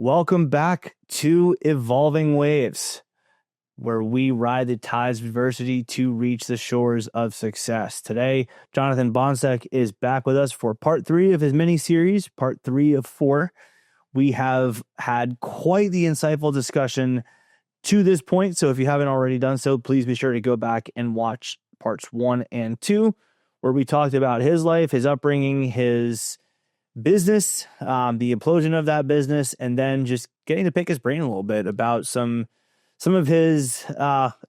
Welcome back to Evolving Waves, where we ride the tides of adversity to reach the shores of success. Today, Jonathan Boncek is back with us for part 3 of his mini-series, part 3 of 4. We have had quite the insightful discussion to this point, so if you haven't already done so, please be sure to go back and watch parts 1 and 2, where we talked about his life, his upbringing, his business, the implosion of that business, and then just getting to pick his brain a little bit about some of his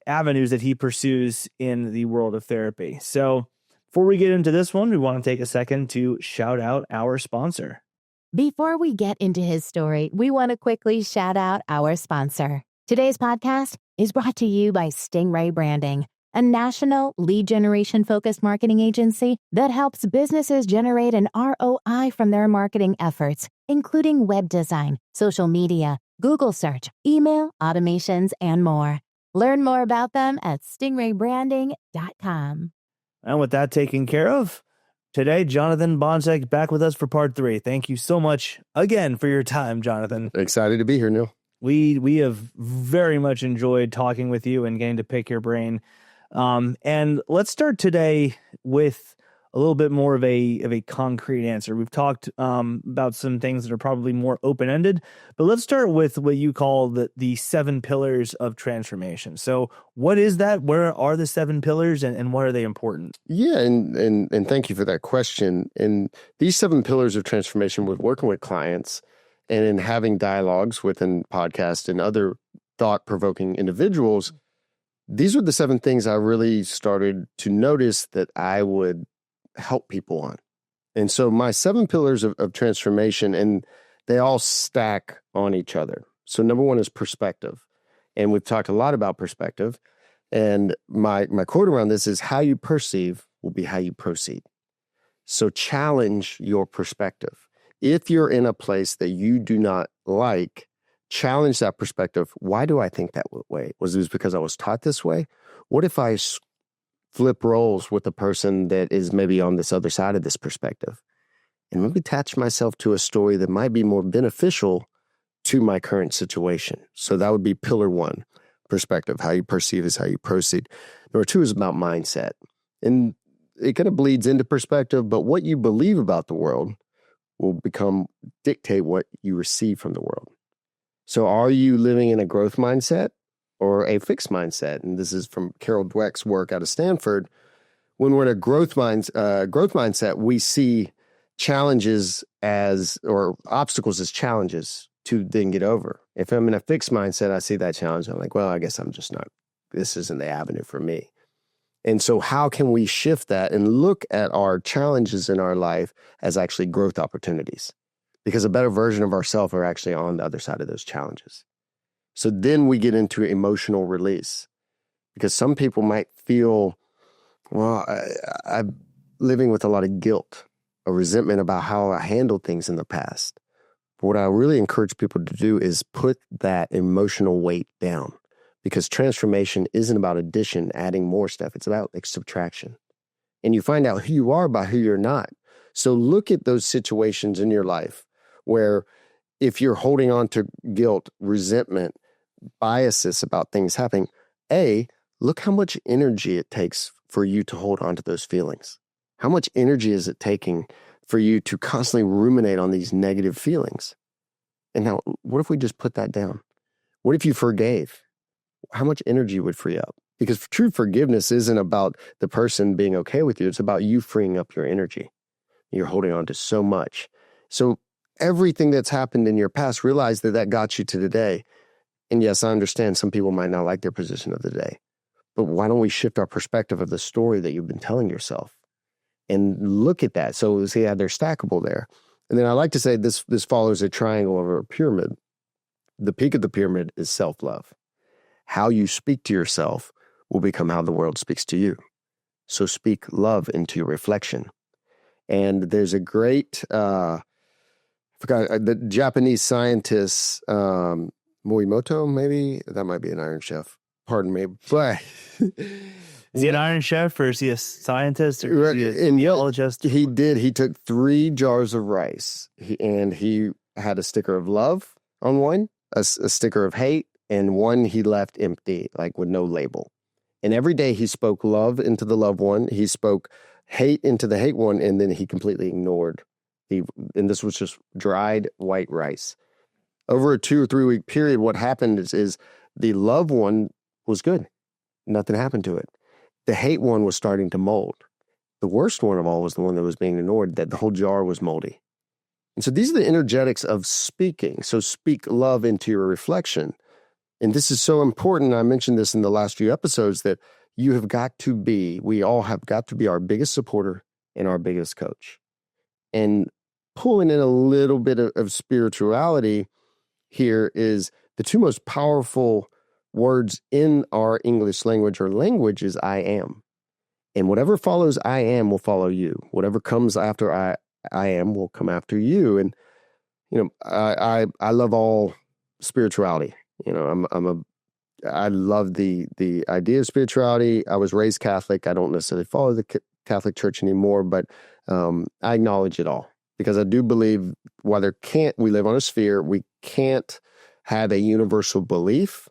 avenues that he pursues in the world of therapy. So before we get into this one, we want to take a second to shout out our sponsor. Before we get into his story, we want to quickly shout out our sponsor. Today's podcast is brought to you by Stingray Branding, a national lead generation-focused marketing agency that helps businesses generate an ROI from their marketing efforts, including web design, social media, Google search, email, automations, and more. Learn more about them at stingraybranding.com. And with that taken care of, today, Jonathan Boncek back with us for part 3. Thank you so much again for your time, Jonathan. Excited to be here, Neil. We have very much enjoyed talking with you and getting to pick your brain. And let's start today with a little bit more of a concrete answer. We've talked about some things that are probably more open-ended, but let's start with what you call the 7 pillars of transformation. So what is that? Where are the 7 pillars and why are they important? Yeah, and thank you for that question. And these 7 pillars of transformation with working with clients and in having dialogues within podcasts and other thought-provoking individuals, these were the 7 things I really started to notice that I would help people on. And so my 7 pillars of transformation, and they all stack on each other. So number 1 is perspective. And we've talked a lot about perspective. And my quote around this is, how you perceive will be how you proceed. So challenge your perspective. If you're in a place that you do not like, challenge that perspective. Why do I think that way? Was it because I was taught this way? What if I flip roles with a person that is maybe on this other side of this perspective and maybe attach myself to a story that might be more beneficial to my current situation? So that would be pillar 1, perspective. How you perceive is how you proceed. Number 2 is about mindset. And it kind of bleeds into perspective, but what you believe about the world will dictate what you receive from the world. So are you living in a growth mindset or a fixed mindset? And this is from Carol Dweck's work out of Stanford. When we're in a growth mindset, we see challenges or obstacles as challenges to then get over. If I'm in a fixed mindset, I see that challenge. I'm like, well, I guess this isn't the avenue for me. And so how can we shift that and look at our challenges in our life as actually growth opportunities? Because a better version of ourselves are actually on the other side of those challenges. So then we get into emotional release. Because some people might feel, well, I'm living with a lot of guilt, a resentment about how I handled things in the past. But what I really encourage people to do is put that emotional weight down. Because transformation isn't about addition, adding more stuff. It's about subtraction. And you find out who you are by who you're not. So look at those situations in your life where if you're holding on to guilt, resentment, biases about things happening, look how much energy it takes for you to hold on to those feelings. How much energy is it taking for you to constantly ruminate on these negative feelings? And now, what if we just put that down? What if you forgave? How much energy would free up? Because true forgiveness isn't about the person being okay with you. It's about you freeing up your energy. You're holding on to so much. So everything that's happened in your past, realize that got you to today. And yes, I understand some people might not like their position of the day. But why don't we shift our perspective of the story that you've been telling yourself and look at that? So see how they're stackable there. And then I like to say this follows a triangle over a pyramid. The peak of the pyramid is self-love. How you speak to yourself will become how the world speaks to you. So speak love into your reflection. And there's a great, the Japanese scientist, Morimoto, maybe? That might be an Iron Chef. Pardon me. But is he an Iron Chef or is he a scientist or is he a geologist? He took 3 jars of rice and he had a sticker of love on one, a sticker of hate, and one he left empty, like with no label. And every day he spoke love into the loved one, he spoke hate into the hate one, and then he completely ignored. And this was just dried white rice. Over a 2 or 3 week period, what happened is the loved one was good. Nothing happened to it. The hate one was starting to mold. The worst one of all was the one that was being ignored, that the whole jar was moldy. And so these are the energetics of speaking. So speak love into your reflection. And this is so important. I mentioned this in the last few episodes, that we all have got to be our biggest supporter and our biggest coach. And pulling in a little bit of spirituality here is the two most powerful words in our English language or language is I am. And whatever follows I am will follow you. Whatever comes after I am will come after you. And, I love all spirituality. I love the idea of spirituality. I was raised Catholic. I don't necessarily follow the Catholic Church anymore, but I acknowledge it all because I do believe while we live on a sphere, we can't have a universal belief,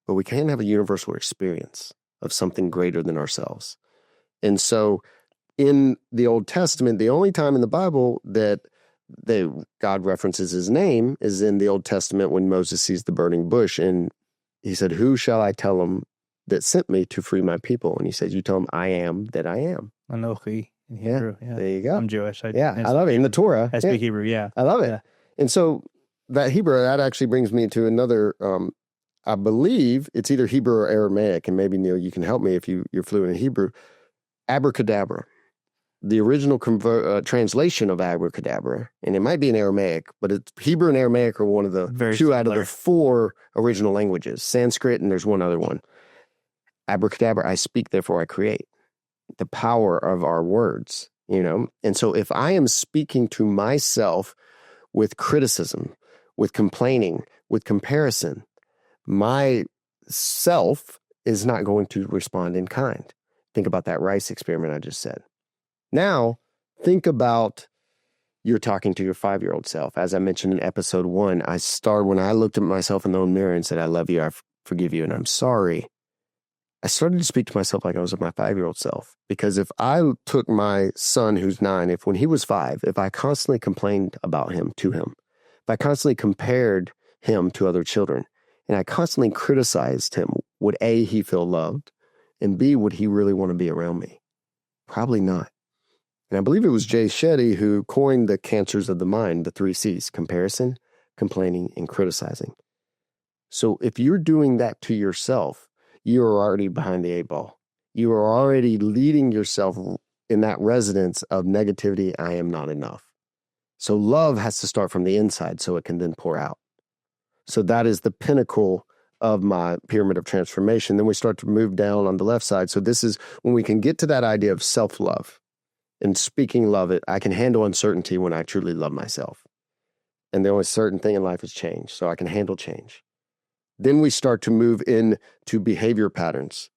but we can have a universal experience of something greater than ourselves. And so in the Old Testament, the only time in the Bible that God references his name is in the Old Testament when Moses sees the burning bush. And he said, who shall I tell him that sent me to free my people? And he says, you tell him I am that I am. Anochi in Hebrew. Yeah. There you go. I'm Jewish. I love it. In the Torah. I speak Hebrew. Yeah. I love it. Yeah. And so that Hebrew, that actually brings me to another, I believe it's either Hebrew or Aramaic. And maybe, Neil, you can help me if you're fluent in Hebrew. Abracadabra. The original translation of abracadabra, and it might be in Aramaic, but Hebrew and Aramaic are one of the two out of the 4 original languages. Sanskrit, and there's one other one. Abracadabra, I speak, therefore I create. The power of our words, And so if I am speaking to myself with criticism, with complaining, with comparison, my self is not going to respond in kind. Think about that rice experiment I just said. Now, think about you're talking to your 5-year-old self. As I mentioned in episode 1, when I looked at myself in the own mirror and said, I love you, I forgive you, and I'm sorry. I started to speak to myself like I was my 5-year-old self. Because if I took my son who's 9, when he was 5, if I constantly complained about him to him, if I constantly compared him to other children, and I constantly criticized him, would A, he feel loved, and B, would he really want to be around me? Probably not. And I believe it was Jay Shetty who coined the cancers of the mind, the 3 C's: comparison, complaining, and criticizing. So if you're doing that to yourself, you are already behind the 8 ball. You are already leading yourself in that residence of negativity. I am not enough. So love has to start from the inside so it can then pour out. So that is the pinnacle of my pyramid of transformation. Then we start to move down on the left side. So this is when we can get to that idea of self-love. And speaking love, I can handle uncertainty when I truly love myself. And the only certain thing in life is change. So I can handle change. Then we start to move into behavior patterns.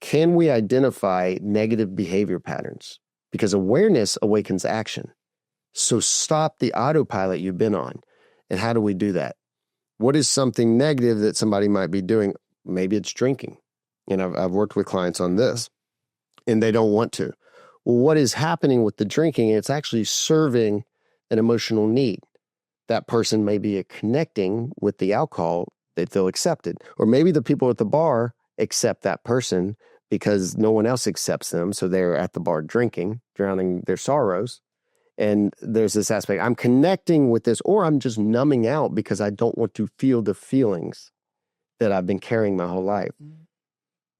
Can we identify negative behavior patterns? Because awareness awakens action. So stop the autopilot you've been on. And how do we do that? What is something negative that somebody might be doing? Maybe it's drinking. And I've worked with clients on this, and they don't want to. Well, what is happening with the drinking? It's actually serving an emotional need. That person may be connecting with the alcohol. They feel accepted. Or maybe the people at the bar accept that person because no one else accepts them. So they're at the bar drinking, drowning their sorrows. And there's this aspect, I'm connecting with this, or I'm just numbing out because I don't want to feel the feelings that I've been carrying my whole life.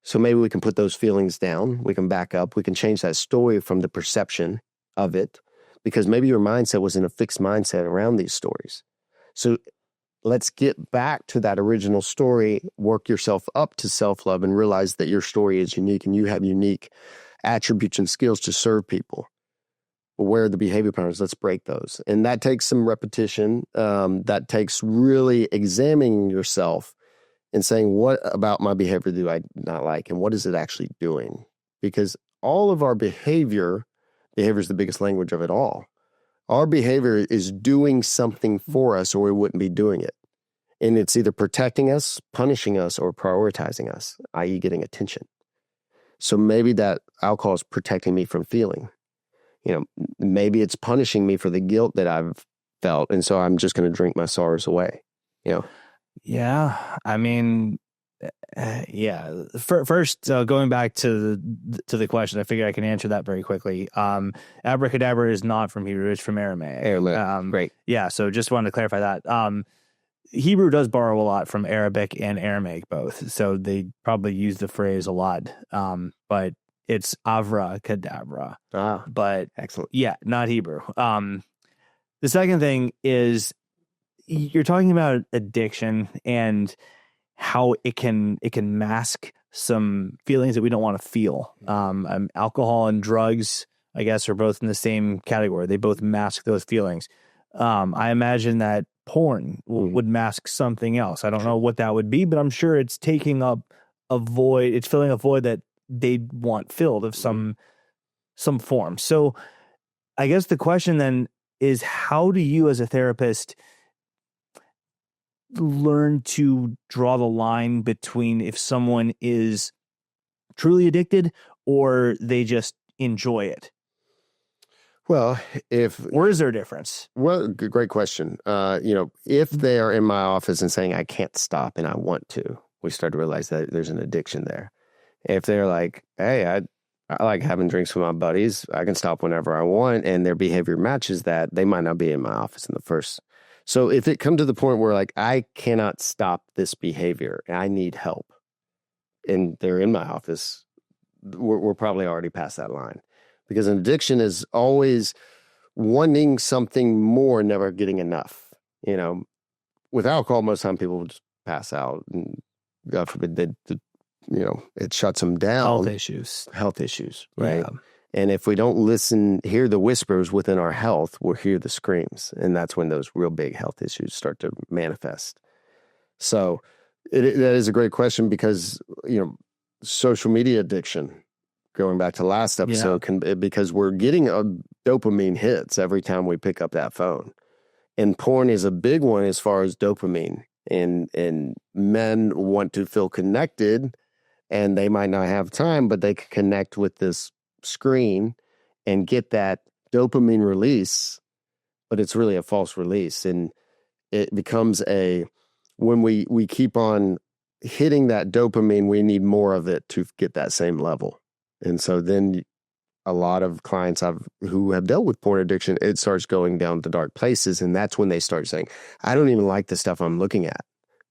So maybe we can put those feelings down. We can back up. We can change that story from the perception of it, because maybe your mindset was in a fixed mindset around these stories. So let's get back to that original story, work yourself up to self-love, and realize that your story is unique and you have unique attributes and skills to serve people. But where are the behavior patterns? Let's break those. And that takes some repetition. That takes really examining yourself and saying, what about my behavior do I not like? And what is it actually doing? Because all of our behavior is the biggest language of it all. Our behavior is doing something for us, or we wouldn't be doing it. And it's either protecting us, punishing us, or prioritizing us, i.e. getting attention. So maybe that alcohol is protecting me from feeling. Maybe it's punishing me for the guilt that I've felt. And so I'm just going to drink my sorrows away. Yeah. I mean, yeah. First, going back to the question, I figured I can answer that very quickly. Abracadabra is not from Hebrew; it's from Aramaic. Great. Yeah. So just wanted to clarify that. Hebrew does borrow a lot from Arabic and Aramaic both, so they probably use the phrase a lot. But it's avracadabra. But excellent. Yeah, not Hebrew. The second thing is you're talking about addiction and how it can mask some feelings that we don't want to feel. Alcohol and drugs, I guess, are both in the same category. They both mask those feelings. I imagine that porn would mask something else. I don't know what that would be, but I'm sure it's taking up a void. It's filling a void that they want filled of some form. So I guess the question then is, how do you as a therapist learn to draw the line between if someone is truly addicted or they just enjoy it? Well, or is there a difference? Well, great question. If they are in my office and saying, I can't stop and I want to, we start to realize that there's an addiction there. If they're like, hey, I like having drinks with my buddies, I can stop whenever I want, and their behavior matches that, they might not be in my office in the first. So if it come to the point where like, I cannot stop this behavior, I need help, and they're in my office, we're probably already past that line. Because an addiction is always wanting something more, never getting enough. With alcohol, most of the time people will just pass out, and God forbid it shuts them down. Health issues, right? Yeah. And if we don't hear the whispers within our health, we'll hear the screams. And that's when those real big health issues start to manifest. So that is a great question, because, social media addiction, going back to last episode, because we're getting dopamine hits every time we pick up that phone. And porn is a big one as far as dopamine. And men want to feel connected, and they might not have time, but they can connect with this screen and get that dopamine release, but it's really a false release. And it becomes when we keep on hitting that dopamine, we need more of it to get that same level. And so then a lot of clients who have dealt with porn addiction, it starts going down to dark places. And that's when they start saying, I don't even like the stuff I'm looking at.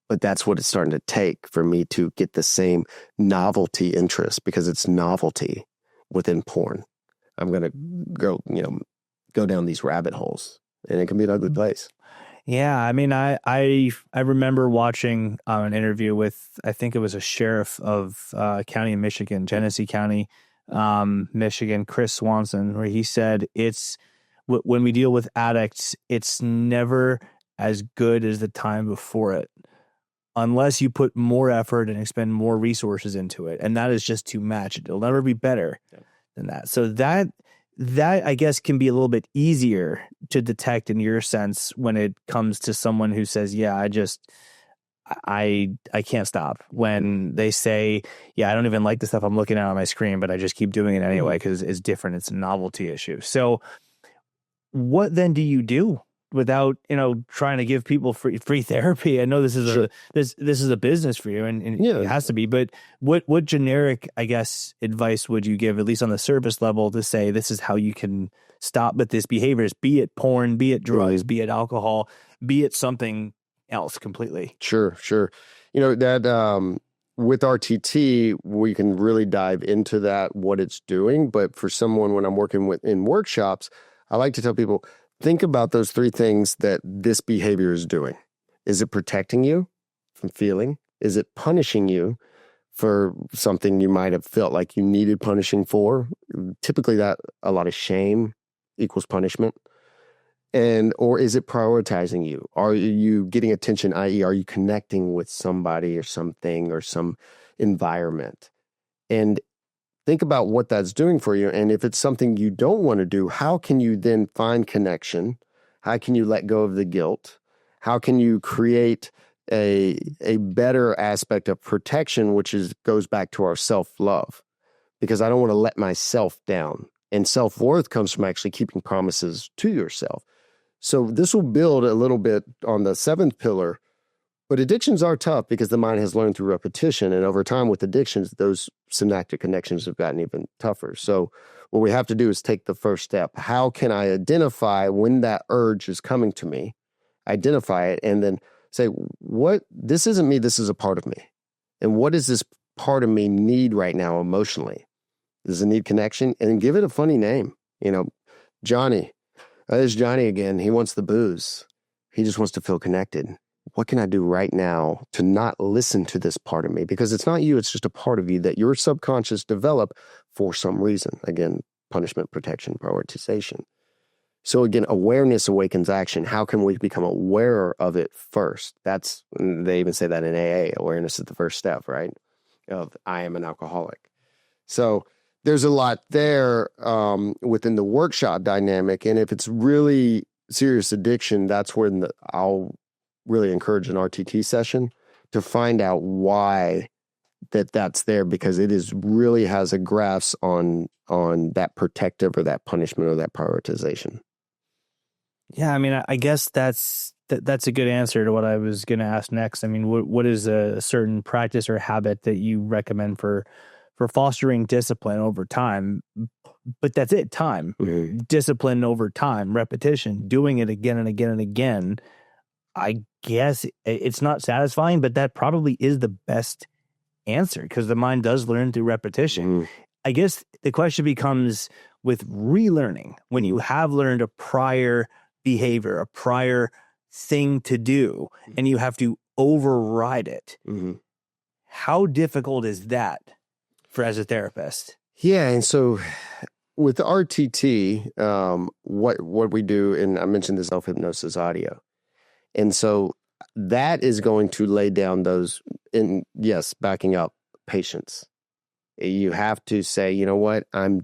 But that's what it's starting to take for me to get the same novelty interest, because it's novelty within porn. I'm going to go down these rabbit holes, and it can be an ugly place. Yeah. I mean, I remember watching an interview with, I think it was a sheriff of a county in Michigan, Genesee County, Michigan, Chris Swanson, where he said when we deal with addicts, it's never as good as the time before it, unless you put more effort and expend more resources into it. And that is just too much. It'll never be better than that. So that I guess can be a little bit easier to detect in your sense when it comes to someone who says, yeah, I can't stop. When they say, yeah, I don't even like the stuff I'm looking at on my screen, but I just keep doing it anyway because it's different. It's a novelty issue. So what then do you do without, trying to give people free therapy? I know this is this is a business for you, and it has to be, but what generic, I guess, advice would you give, at least on the surface level, to say this is how you can stop with this behaviors, be it porn, be it drugs, be it alcohol, be it something else completely? Sure. That with RTT, we can really dive into that, what it's doing. But for someone, when I'm working in workshops, I like to tell people, think about those three things that this behavior is doing. Is it protecting you from feeling? Is it punishing you for something you might have felt like you needed punishing for? Typically that a lot of shame equals punishment. Or is it prioritizing you? Are you getting attention, i.e., are you connecting with somebody or something or some environment? And think about what that's doing for you. And if it's something you don't want to do, how can you then find connection? How can you let go of the guilt? How can you create a better aspect of protection, which goes back to our self-love, because I don't want to let myself down. And self-worth comes from actually keeping promises to yourself. So this will build a little bit on the seventh pillar, but addictions are tough because the mind has learned through repetition. And over time with addictions, those synaptic connections have gotten even tougher. So what we have to do is take the first step. How can I identify when that urge is coming to me, identify it, and then say, this isn't me, this is a part of me. And what does this part of me need right now emotionally? Does it need connection? And give it a funny name. Johnny, there's Johnny again. He wants the booze. He just wants to feel connected. What can I do right now to not listen to this part of me? Because it's not you, it's just a part of you that your subconscious developed for some reason. Again, punishment, protection, prioritization. So again, awareness awakens action. How can we become aware of it first? They even say that in AA, awareness is the first step, right? Of I am an alcoholic. So there's a lot there within the workshop dynamic. And if it's really serious addiction, that's when I'll really encourage an RTT session to find out why that's there, because it really has a grasp on that protective or that punishment or that prioritization. Yeah, I mean, I guess that's a good answer to what I was going to ask next. I mean, what is a certain practice or habit that you recommend for fostering discipline over time? But that's it, time. Mm-hmm. Discipline over time, repetition, doing it again and again and again. I guess it's not satisfying, but that probably is the best answer because the mind does learn through repetition. Mm. I guess the question becomes with relearning, when you have learned a prior behavior, a prior thing to do, and you have to override it. Mm-hmm. How difficult is that as a therapist? Yeah, and so with RTT, what we do, and I mentioned the self-hypnosis audio, and so that is going to lay down those, backing up patience. You have to say, you know what, I'm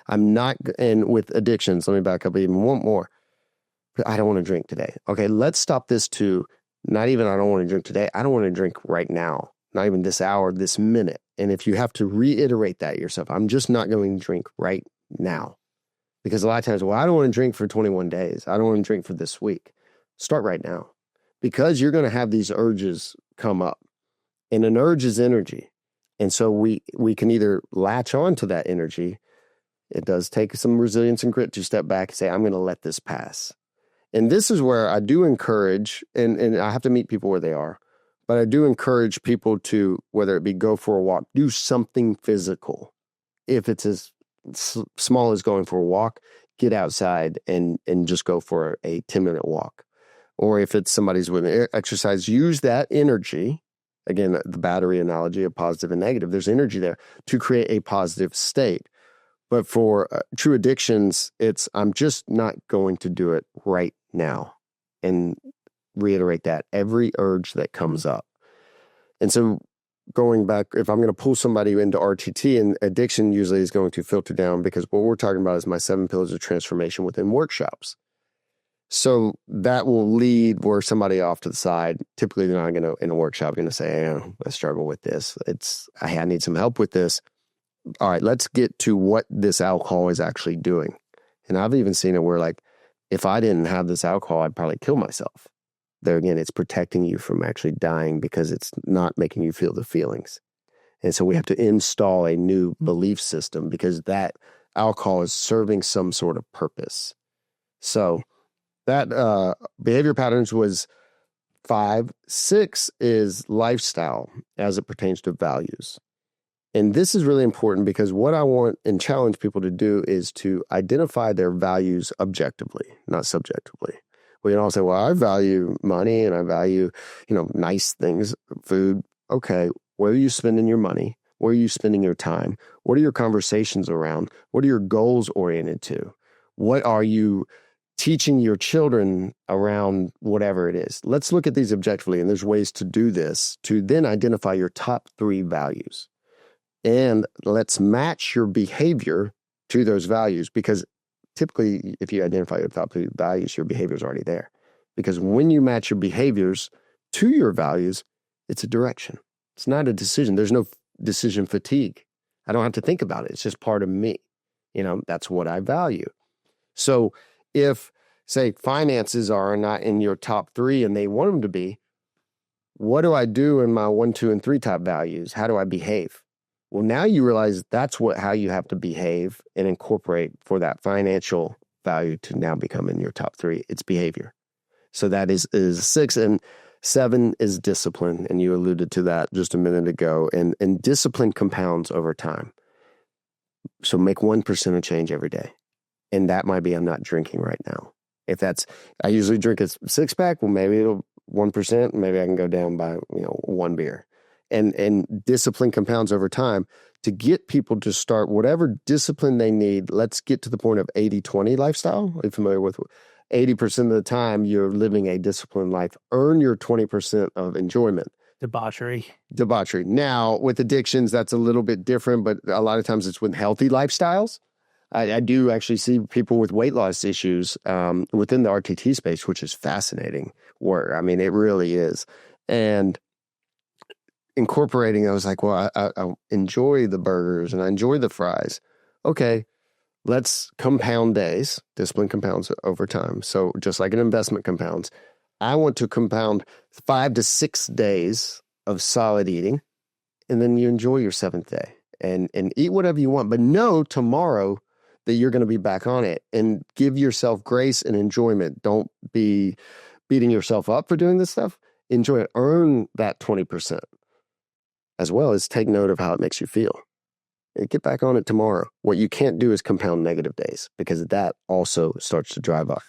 not, and with addictions, let me back up even one more. I don't want to drink today. Okay, let's stop this to not even I don't want to drink today. I don't want to drink right now, not even this hour, this minute. And if you have to reiterate that yourself, I'm just not going to drink right now. Because a lot of times, I don't want to drink for 21 days. I don't want to drink for this week. Start right now. Because you're going to have these urges come up. And an urge is energy. And so we can either latch on to that energy. It does take some resilience and grit to step back and say, I'm going to let this pass. And this is where I do encourage, and I have to meet people where they are, but I do encourage people to, whether it be go for a walk, do something physical. If it's as small as going for a walk, get outside and just go for a 10-minute walk. Or if it's somebody's with exercise, use that energy. Again, the battery analogy of positive and negative, there's energy there to create a positive state. But for true addictions, I'm just not going to do it right now. And reiterate that every urge that comes up. And so going back, if I'm going to pull somebody into RTT, and addiction usually is going to filter down, because what we're talking about is my 7 pillars of transformation within workshops. So that will lead where somebody off to the side, typically they're not going to, in a workshop, going to say, hey, I struggle with this. I need some help with this. All right, let's get to what this alcohol is actually doing. And I've even seen it where, like, if I didn't have this alcohol, I'd probably kill myself. There again, it's protecting you from actually dying because it's not making you feel the feelings. And so we have to install a new belief system because that alcohol is serving some sort of purpose. So that behavior patterns was 5. 6 is lifestyle as it pertains to values. And this is really important because what I want and challenge people to do is to identify their values objectively, not subjectively. We can all say, well, I value money and I value, nice things, food. Okay, where are you spending your money? Where are you spending your time? What are your conversations around? What are your goals oriented to? What are you teaching your children around whatever it is? Let's look at these objectively, and there's ways to do this to then identify your top 3 values. And let's match your behavior to those values, because typically if you identify your top 3 values, your behavior is already there. Because when you match your behaviors to your values, it's a direction. It's not a decision. There's no decision fatigue. I don't have to think about it. It's just part of me. That's what I value. So if, say, finances are not in your top 3 and they want them to be, what do I do in my 1, 2, and 3 top values? How do I behave? Well, now you realize that's how you have to behave and incorporate for that financial value to now become in your top 3. It's behavior. So that is 6, and 7 is discipline. And you alluded to that just a minute ago. And discipline compounds over time. So make 1% of change every day. And that might be, I'm not drinking right now. If I usually drink a 6-pack, well, maybe it'll 1%, maybe I can go down by, 1 beer. And discipline compounds over time to get people to start whatever discipline they need. Let's get to the point of 80-20 lifestyle. Are you familiar with 80% of the time you're living a disciplined life? Earn your 20% of enjoyment. Debauchery. Now, with addictions, that's a little bit different, but a lot of times it's with healthy lifestyles. I do actually see people with weight loss issues within the RTT space, which is fascinating work. I mean, it really is. And incorporating, I was like, well, I enjoy the burgers and I enjoy the fries. Okay, let's compound days. Discipline compounds over time. So just like an investment compounds, I want to compound 5 to 6 days of solid eating, and then you enjoy your 7th day and eat whatever you want. But know tomorrow that you're going to be back on it, and give yourself grace and enjoyment. Don't be beating yourself up for doing this stuff. Enjoy it. Earn that 20%, as well as take note of how it makes you feel. And get back on it tomorrow. What you can't do is compound negative days, because that also starts to drive up.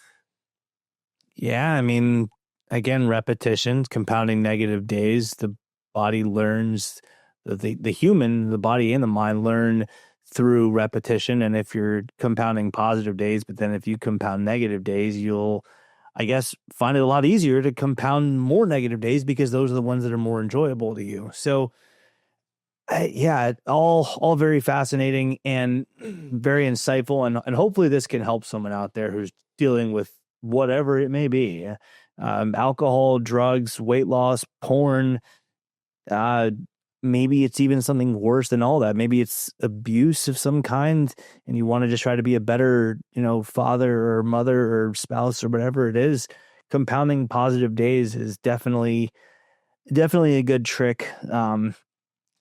Yeah, I mean, again, repetition, compounding negative days. The body learns, the body and the mind learn through repetition. And if you're compounding positive days, but then if you compound negative days, you'll, I guess, find it a lot easier to compound more negative days, because those are the ones that are more enjoyable to you. So yeah, all very fascinating and very insightful. And hopefully this can help someone out there who's dealing with whatever it may be. Alcohol, drugs, weight loss, porn, maybe it's even something worse than all that. Maybe it's abuse of some kind, and you want to just try to be a better, father or mother or spouse or whatever it is. Compounding positive days is definitely a good trick.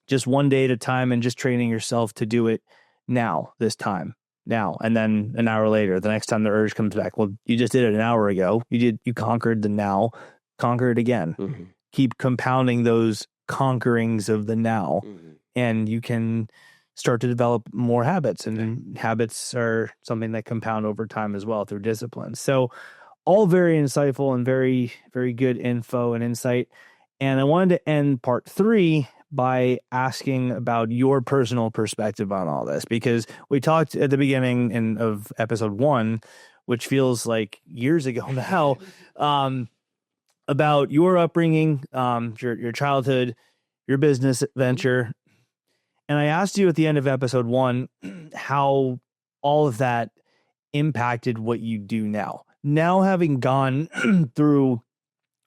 Just one day at a time, and just training yourself to do it now, this time, now, and then an hour later, the next time the urge comes back. Well, you just did it an hour ago. You conquered the now, conquer it again. Mm-hmm. Keep compounding those conquerings of the now, and you can start to develop more habits, and habits are something that compound over time as well through discipline. So all very insightful and very, very good info and insight. And I wanted to end part 3 by asking about your personal perspective on all this, because we talked at the beginning of episode 1, which feels like years ago now, about your upbringing, your childhood, your business venture. And I asked you at the end of episode 1 how all of that impacted what you do now. Now, having gone through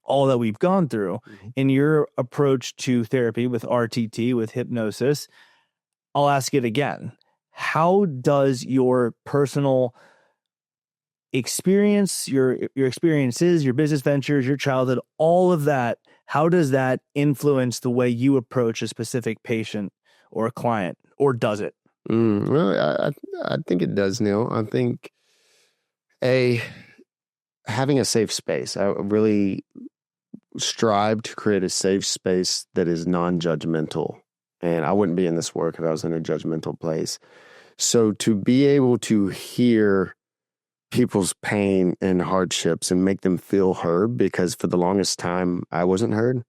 all that we've gone through in your approach to therapy with RTT, with hypnosis, I'll ask it again. How does your personal experience, your experiences, your business ventures, your childhood, all of that, how does that influence the way you approach a specific patient or a client, or does it? Well, I think it does, Neil. I think having a safe space. I really strive to create a safe space that is non-judgmental. And I wouldn't be in this work if I was in a judgmental place. So to be able to hear people's pain and hardships and make them feel heard, because for the longest time I wasn't heard.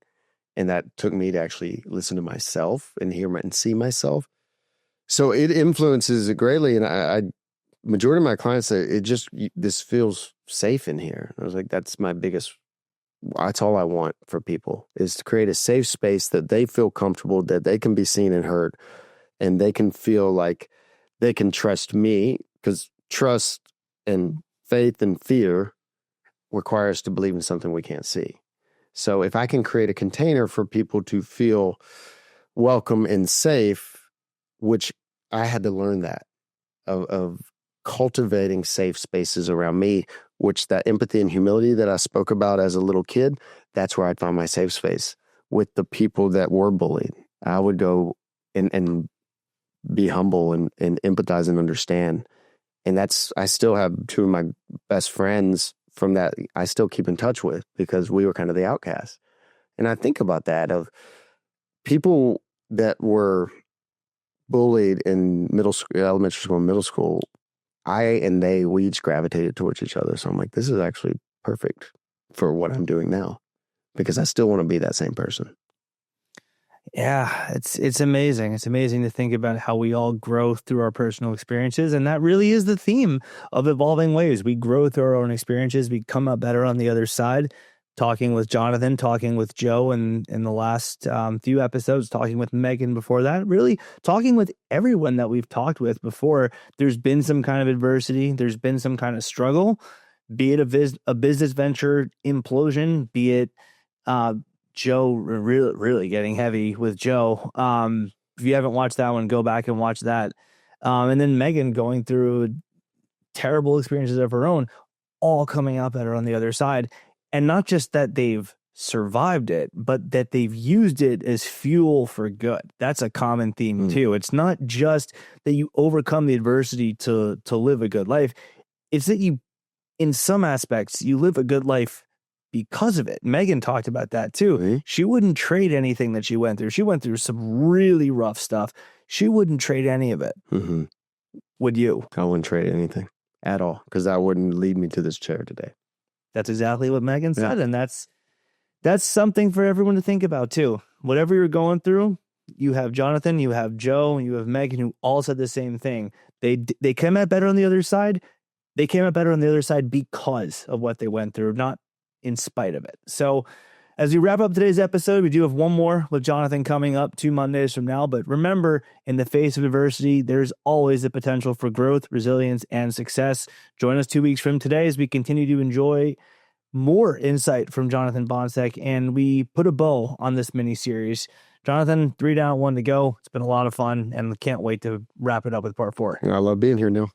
And that took me to actually listen to myself and hear and see myself. So it influences it greatly. And I majority of my clients say, this feels safe in here. I was like, that's all I want for people, is to create a safe space that they feel comfortable, that they can be seen and heard, and they can feel like they can trust me, because trust and faith and fear require us to believe in something we can't see. So if I can create a container for people to feel welcome and safe, which I had to learn that of cultivating safe spaces around me, which that empathy and humility that I spoke about as a little kid, that's where I'd find my safe space with the people that were bullied. I would go and be humble and empathize and understand. And I still have two of my best friends from that I still keep in touch with because we were kind of the outcasts. And I think about that of people that were bullied in elementary school and middle school. We each gravitated towards each other. So I'm like, this is actually perfect for what I'm doing now because I still want to be that same person. Yeah, it's amazing. It's amazing to think about how we all grow through our personal experiences. And that really is the theme of Evolving Ways. We grow through our own experiences. We come out better on the other side. Talking with Jonathan, talking with Joe in the last few episodes, talking with Megan before that, really talking with everyone that we've talked with before. There's been some kind of adversity. There's been some kind of struggle, be it a business venture implosion, be it Joe really getting heavy with Joe. If you haven't watched that one, go back and watch that. And then Megan going through terrible experiences of her own, all coming out better on the other side. And not just that they've survived it, but that they've used it as fuel for good. That's a common theme too. It's not just that you overcome the adversity to live a good life. It's that you, in some aspects, you live a good life because of it. Megan talked about that too. Mm-hmm. She wouldn't trade anything that she went through. She went through some really rough stuff. She wouldn't trade any of it. Mm-hmm. Would you? I wouldn't trade anything at all because that wouldn't lead me to this chair today. That's exactly what Megan said. Yeah. And that's something for everyone to think about too. Whatever you're going through, you have Jonathan, you have Joe, you have Megan, who all said the same thing. They came out better on the other side. They came out better on the other side because of what they went through, not in spite of it. So as we wrap up today's episode, we do have one more with Jonathan coming up 2 Mondays from now. But remember, in the face of adversity, there's always the potential for growth, resilience, and success. Join us 2 weeks from today as we continue to enjoy more insight from Jonathan Boncek, and we put a bow on this mini-series. Jonathan, 3 down, 1 to go. It's been a lot of fun, and can't wait to wrap it up with part 4. I love being here, Neil.